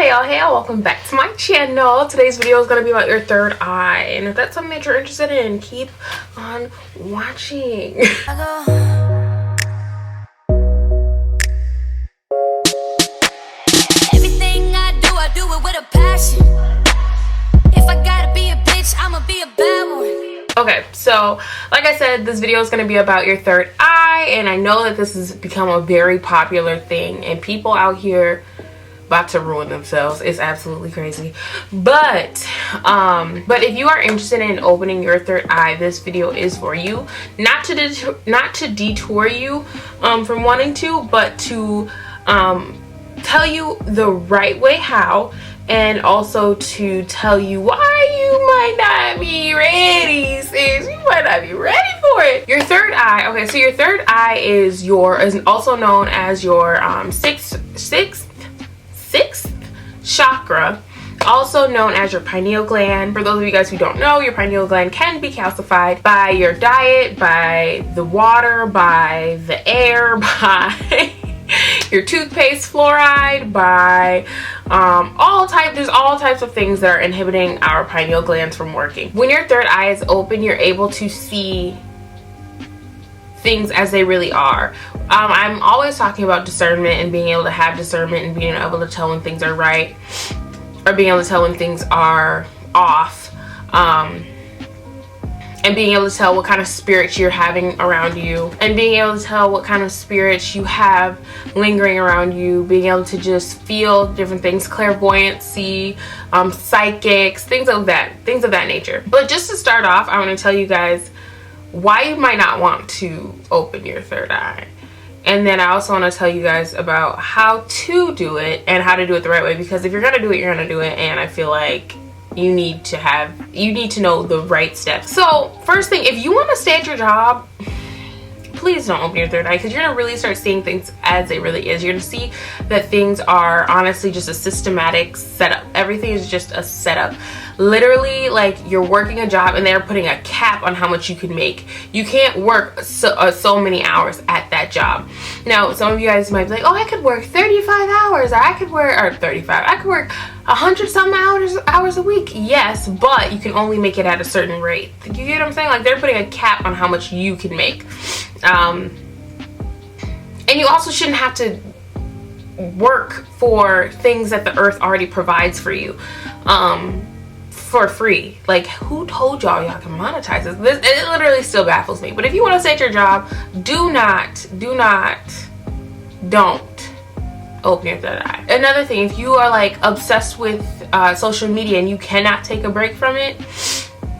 Hey y'all, welcome back to my channel. Today's video is going to be about your third eye, and if that's something that you're interested in, keep on watching. Everything I do it with a passion. If I gotta be a bitch, I'ma be a bad one. Okay, so like I said, this video is going to be about your third eye, and I know that this has become a very popular thing, and people out here about to ruin themselves. It's absolutely crazy. But if you are interested in opening your third eye, this video is for you. Not to detour you from wanting to, but to tell you the right way how, and also to tell you why you might not be ready, sis. You might not be ready for it. Your third eye. Okay, so your third eye is also known as your sixth chakra, also known as your pineal gland. For those of you guys who don't know, your pineal gland can be calcified by your diet, by the water, by the air, by your toothpaste fluoride, by there's all types of things that are inhibiting our pineal glands from working. When your third eye is open, you're able to see things as they really are. I'm always talking about discernment and being able to have discernment and being able to tell when things are right or being able to tell when things are off, and being able to tell what kind of spirits you're having around you, and being able to tell what kind of spirits you have lingering around you, being able to just feel different things, clairvoyancy, psychics, things of that nature. But just to start off, I want to tell you guys why you might not want to open your third eye. And then I also want to tell you guys about how to do it and how to do it the right way, because if you're going to do it, you're going to do it. And I feel like you need to know the right steps. So first thing, if you want to stay at your job, please don't open your third eye, because you're going to really start seeing things as they really is. You're going to see that things are honestly just a systematic setup. Everything is just a setup. Literally, like, you're working a job and they're putting a cap on how much you can make. You can't work so many hours at that job. Now, some of you guys might be like, oh, I could work 35 hours, or I could work 100 something hours a week. Yes, but you can only make it at a certain rate. You get what I'm saying? Like, they're putting a cap on how much you can make. And you also shouldn't have to work for things that the earth already provides for you for free. Like, who told y'all can monetize this? It literally still baffles me. But if you want to stay at your job, don't open your third eye. Another thing, if you are like obsessed with social media and you cannot take a break from it,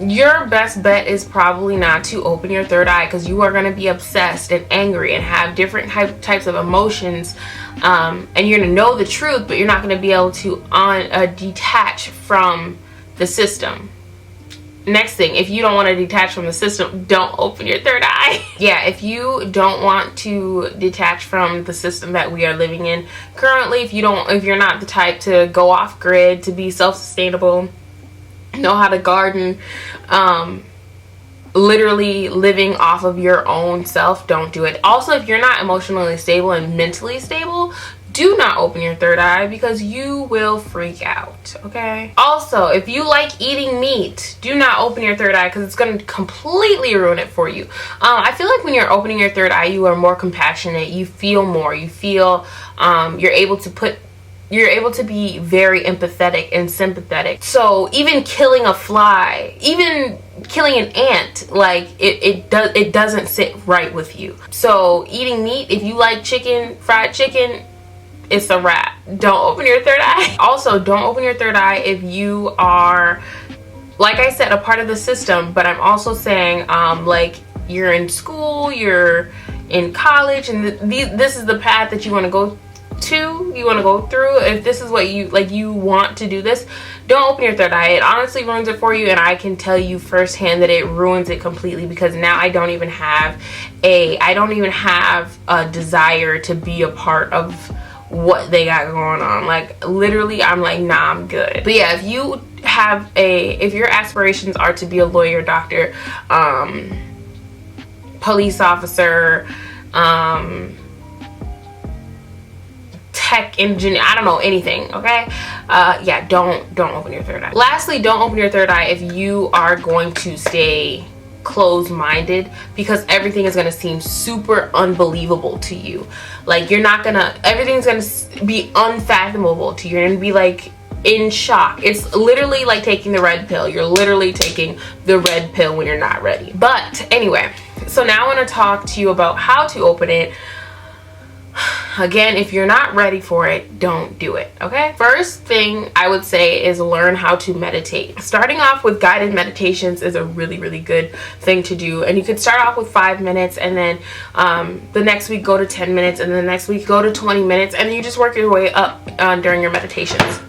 your best bet is probably not to open your third eye, because you are going to be obsessed and angry and have different types of emotions, and you're going to know the truth, but you're not going to be able to detach from the system. Next thing, if you don't want to detach from the system, don't open your third eye. Yeah, if you don't want to detach from the system that we are living in currently, if you're not the type to go off grid, to be self-sustainable, know how to garden, literally living off of your own self, don't do it. Also, if you're not emotionally stable and mentally stable, do not open your third eye, because you will freak out, okay? Also, if you like eating meat, do not open your third eye, because it's going to completely ruin it for you. I feel like when you're opening your third eye, you are more compassionate, you feel more, you feel, you're able to be very empathetic and sympathetic. So even killing a fly, even killing an ant, like, it doesn't sit right with you. So eating meat, if you like chicken, fried chicken, it's a wrap. Don't open your third eye. Also, don't open your third eye if you are, like I said, a part of the system. But I'm also saying, like, you're in school, you're in college, and this is the path that you want to go through. If this is what you want to do this, don't open your third eye. It honestly ruins it for you, and I can tell you firsthand that it ruins it completely, because now I don't even have a desire to be a part of what they got going on. Like, literally, I'm like, nah, I'm good. But yeah, if your aspirations are to be a lawyer, doctor, police officer, tech engineer, I don't know, anything, okay? Yeah, don't open your third eye. Lastly, don't open your third eye if you are going to stay closed-minded, because everything is going to seem super unbelievable to you. Like, you're not gonna, everything's going to be unfathomable to you. You're going to be like in shock. It's literally like taking the red pill. You're literally taking the red pill when you're not ready. But anyway, so now I want to talk to you about how to open it. Again, if you're not ready for it, don't do it, okay? First thing I would say is learn how to meditate. Starting off with guided meditations is a really, really good thing to do. And you could start off with 5 minutes, and then the next week go to 10 minutes, and the next week go to 20 minutes, and you just work your way up during your meditations.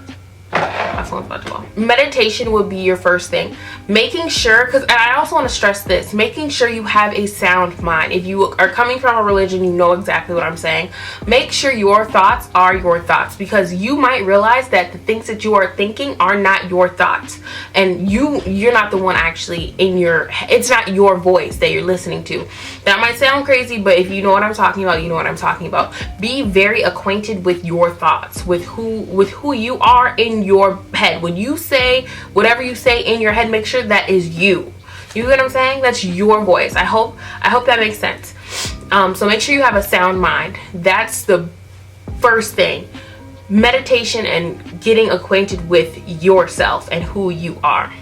My phone's about to fall. Meditation would be your first thing. Making sure, because I also want to stress this, making sure you have a sound mind. If you are coming from a religion, you know exactly what I'm saying. Make sure your thoughts are your thoughts, because you might realize that the things that you are thinking are not your thoughts, and you're not the one actually in your, it's not your voice that you're listening to. That might sound crazy, but if you know what I'm talking about, you know what I'm talking about. Be very acquainted with your thoughts, with who you are in your head. When you say whatever you say in your head, make sure that is you. You get what I'm saying? That's your voice. I hope that makes sense. So make sure you have a sound mind. That's the first thing. Meditation and getting acquainted with yourself and who you are.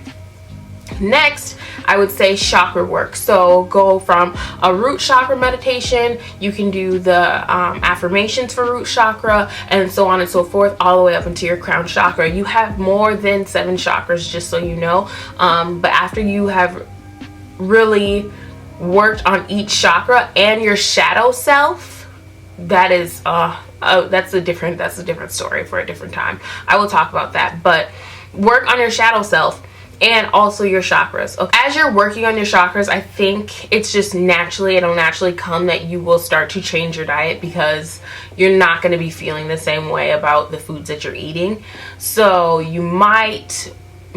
Next, I would say chakra work. So go from a root chakra meditation, you can do the affirmations for root chakra, and so on and so forth, all the way up into your crown chakra. You have more than 7 chakras, just so you know. But after you have really worked on each chakra and your shadow self, that is that's a different story for a different time. I will talk about that. But work on your shadow self and also your chakras. Okay. As you're working on your chakras, I think it's just it'll naturally come that you will start to change your diet, because you're not going to be feeling the same way about the foods that you're eating. So you might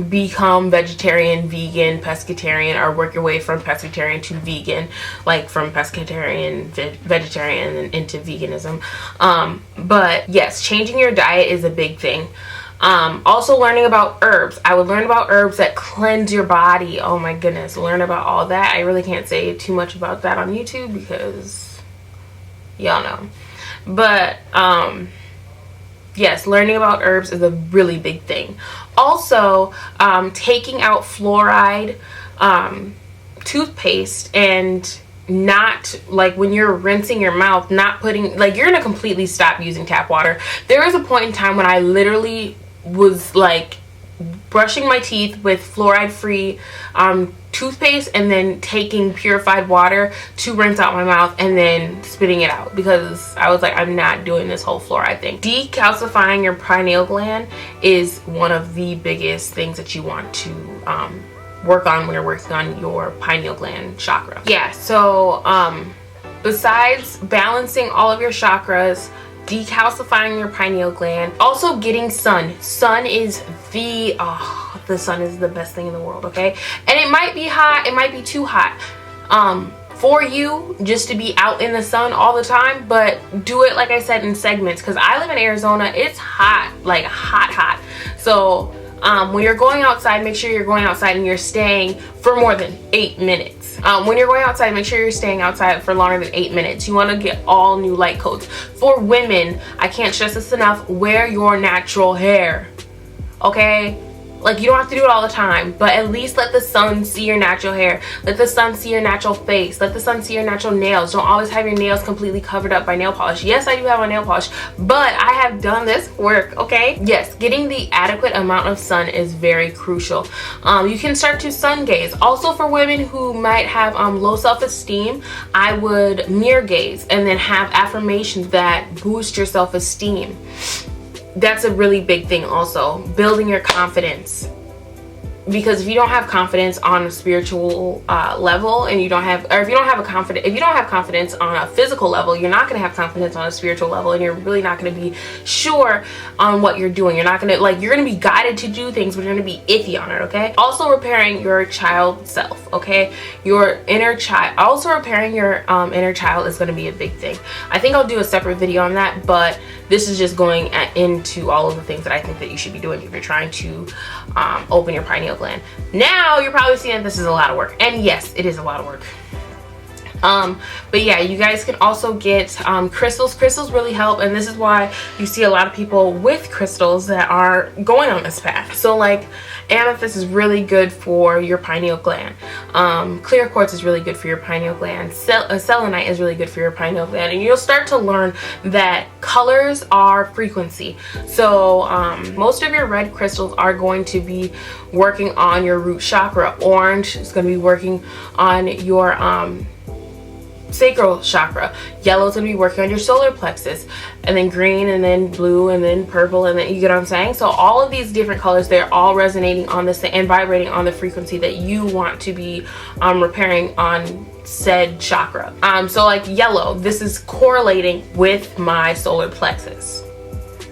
become vegetarian, vegan, pescatarian, or work your way from pescatarian to vegan, like from pescatarian, vegetarian, and into veganism. But yes, changing your diet is a big thing. Also learning about herbs. I would learn about herbs that cleanse your body. Oh my goodness, learn about all that. I really can't say too much about that on YouTube, because y'all know. But yes, learning about herbs is a really big thing. Also, taking out fluoride toothpaste, and not, like, when you're rinsing your mouth, not putting, like, you're gonna completely stop using tap water. There was a point in time when I literally was like brushing my teeth with fluoride free toothpaste, and then taking purified water to rinse out my mouth, and then spitting it out, because I was like, I'm not doing this whole fluoride thing. Decalcifying your pineal gland is one of the biggest things that you want to work on when you're working on your pineal gland chakra. Yeah, so besides balancing all of your chakras, decalcifying your pineal gland, also getting sun. Sun is the sun is the best thing in the world, okay? And it might be hot, it might be too hot for you just to be out in the sun all the time, but do it, like I said, in segments, because I live in Arizona. It's hot, like hot. So when you're going outside, make sure you're going outside and you're staying for more than 8 minutes. When you're going outside, make sure you're staying outside for longer than 8 minutes. You want to get all new light coats. For women, I can't stress this enough, wear your natural hair, okay? Like, you don't have to do it all the time, but at least let the sun see your natural hair. Let the sun see your natural face. Let the sun see your natural nails. Don't always have your nails completely covered up by nail polish. Yes, I do have my nail polish, but I have done this work, okay? Yes, getting the adequate amount of sun is very crucial. You can start to sun gaze. Also, for women who might have low self-esteem, I would mirror gaze and then have affirmations that boost your self-esteem. That's a really big thing. Also, building your confidence, because if you don't have confidence on a spiritual level, and if you don't have confidence on a physical level, you're not going to have confidence on a spiritual level, and you're really not going to be sure on what you're doing. You're not going to, like, you're going to be guided to do things, but you're going to be iffy on it, okay? Also, repairing your child self, okay? Your inner child. Also, repairing your inner child is going to be a big thing. I think I'll do a separate video on that, but this is just going into all of the things that I think that you should be doing if you're trying to open your pineal gland. Now you're probably seeing that this is a lot of work, and yes, it is a lot of work. But yeah, you guys can also get crystals. Crystals really help, and this is why you see a lot of people with crystals that are going on this path. So like amethyst is really good for your pineal gland. Clear quartz is really good for your pineal gland. Selenite is really good for your pineal gland, and you'll start to learn that colors are frequency. So most of your red crystals are going to be working on your root chakra. Orange is going to be working on your sacral chakra. Yellow is going to be working on your solar plexus, and then green, and then blue, and then purple, and then, you get what I'm saying? So all of these different colors, they're all resonating on this and vibrating on the frequency that you want to be repairing on said chakra. So like yellow, this is correlating with my solar plexus.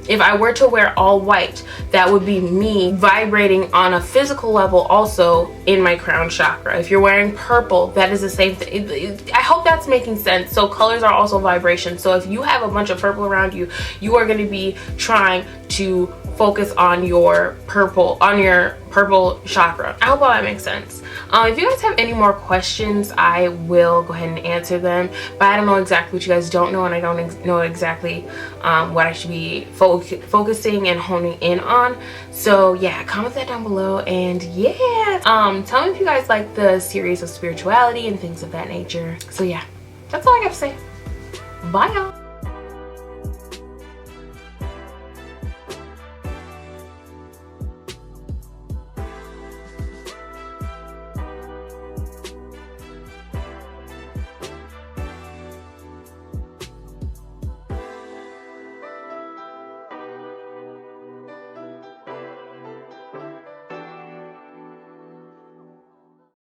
If I were to wear all white, that would be me vibrating on a physical level also in my crown chakra. If you're wearing purple, that is the same thing. I hope that's making sense. So colors are also vibration. So if you have a bunch of purple around you, you are going to be trying to focus on your purple chakra. I hope all that makes sense. If you guys have any more questions, I will go ahead and answer them, but I don't know exactly what you guys don't know, and I don't know exactly what I should be focusing and honing in on. So yeah, comment that down below, and yeah, tell me if you guys like the series of spirituality and things of that nature. So yeah, that's all I got to say. Bye y'all.